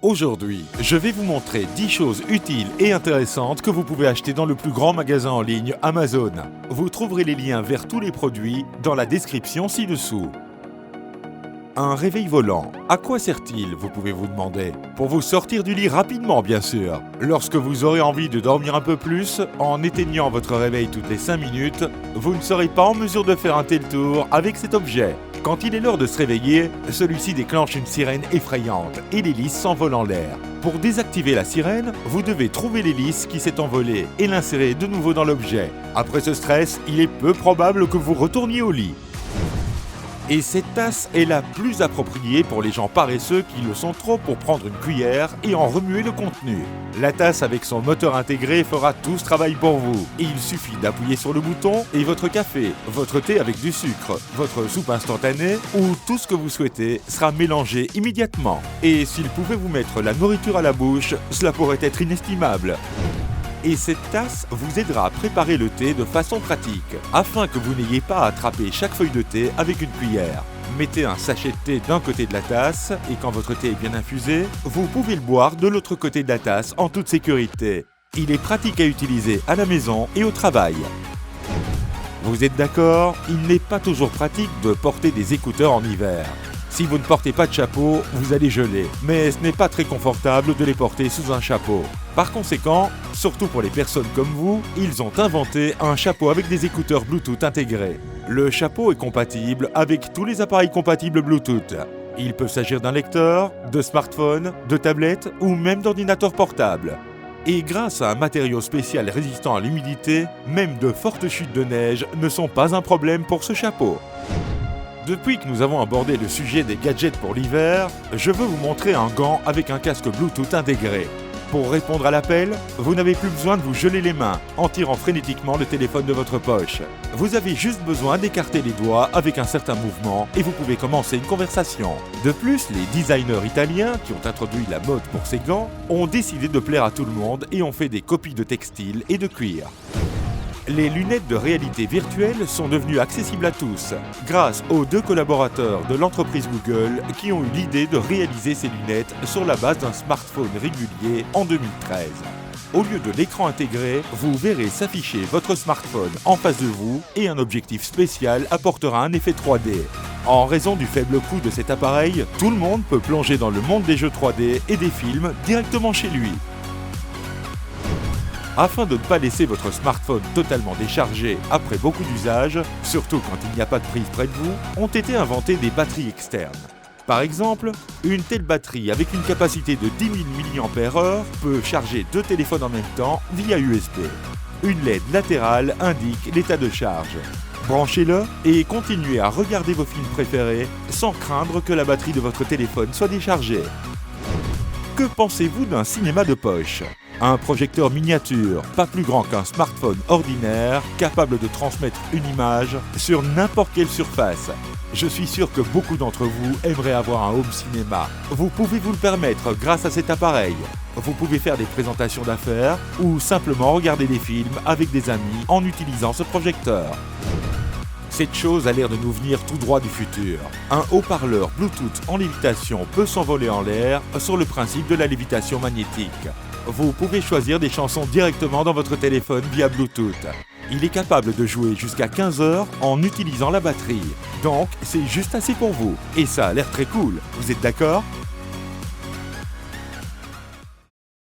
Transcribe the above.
Aujourd'hui, je vais vous montrer 10 choses utiles et intéressantes que vous pouvez acheter dans le plus grand magasin en ligne Amazon. Vous trouverez les liens vers tous les produits dans la description ci-dessous. Un réveil volant. À quoi sert-il, vous pouvez vous demander? Pour vous sortir du lit rapidement, bien sûr. Lorsque vous aurez envie de dormir un peu plus, en éteignant votre réveil toutes les 5 minutes, vous ne serez pas en mesure de faire un tel tour avec cet objet. Quand il est l'heure de se réveiller, celui-ci déclenche une sirène effrayante et l'hélice s'envole en l'air. Pour désactiver la sirène, vous devez trouver l'hélice qui s'est envolée et l'insérer de nouveau dans l'objet. Après ce stress, il est peu probable que vous retourniez au lit. Et cette tasse est la plus appropriée pour les gens paresseux qui le sont trop pour prendre une cuillère et en remuer le contenu. La tasse avec son moteur intégré fera tout ce travail pour vous. Il suffit d'appuyer sur le bouton et votre café, votre thé avec du sucre, votre soupe instantanée ou tout ce que vous souhaitez sera mélangé immédiatement. Et s'il pouvait vous mettre la nourriture à la bouche, cela pourrait être inestimable. Et cette tasse vous aidera à préparer le thé de façon pratique, afin que vous n'ayez pas à attraper chaque feuille de thé avec une cuillère. Mettez un sachet de thé d'un côté de la tasse, et quand votre thé est bien infusé, vous pouvez le boire de l'autre côté de la tasse en toute sécurité. Il est pratique à utiliser à la maison et au travail. Vous êtes d'accord? Il n'est pas toujours pratique de porter des écouteurs en hiver. Si vous ne portez pas de chapeau, vous allez geler, mais ce n'est pas très confortable de les porter sous un chapeau. Par conséquent, surtout pour les personnes comme vous, ils ont inventé un chapeau avec des écouteurs Bluetooth intégrés. Le chapeau est compatible avec tous les appareils compatibles Bluetooth. Il peut s'agir d'un lecteur, de smartphone, de tablette ou même d'ordinateur portable. Et grâce à un matériau spécial résistant à l'humidité, même de fortes chutes de neige ne sont pas un problème pour ce chapeau. Depuis que nous avons abordé le sujet des gadgets pour l'hiver, je veux vous montrer un gant avec un casque Bluetooth intégré. Pour répondre à l'appel, vous n'avez plus besoin de vous geler les mains en tirant frénétiquement le téléphone de votre poche. Vous avez juste besoin d'écarter les doigts avec un certain mouvement et vous pouvez commencer une conversation. De plus, les designers italiens qui ont introduit la mode pour ces gants ont décidé de plaire à tout le monde et ont fait des copies de textile et de cuir. Les lunettes de réalité virtuelle sont devenues accessibles à tous, grâce aux 2 collaborateurs de l'entreprise Google qui ont eu l'idée de réaliser ces lunettes sur la base d'un smartphone régulier en 2013. Au lieu de l'écran intégré, vous verrez s'afficher votre smartphone en face de vous et un objectif spécial apportera un effet 3D. En raison du faible coût de cet appareil, tout le monde peut plonger dans le monde des jeux 3D et des films directement chez lui. Afin de ne pas laisser votre smartphone totalement déchargé après beaucoup d'usages, surtout quand il n'y a pas de prise près de vous, ont été inventées des batteries externes. Par exemple, une telle batterie avec une capacité de 10 000 mAh peut charger 2 téléphones en même temps via USB. Une LED latérale indique l'état de charge. Branchez-le et continuez à regarder vos films préférés sans craindre que la batterie de votre téléphone soit déchargée. Que pensez-vous d'un cinéma de poche ? Un projecteur miniature, pas plus grand qu'un smartphone ordinaire, capable de transmettre une image sur n'importe quelle surface. Je suis sûr que beaucoup d'entre vous aimeraient avoir un home cinéma. Vous pouvez vous le permettre grâce à cet appareil. Vous pouvez faire des présentations d'affaires ou simplement regarder des films avec des amis en utilisant ce projecteur. Cette chose a l'air de nous venir tout droit du futur. Un haut-parleur Bluetooth en lévitation peut s'envoler en l'air sur le principe de la lévitation magnétique. Vous pouvez choisir des chansons directement dans votre téléphone via Bluetooth. Il est capable de jouer jusqu'à 15 heures en utilisant la batterie. Donc, c'est juste assez pour vous. Et ça a l'air très cool. Vous êtes d'accord ?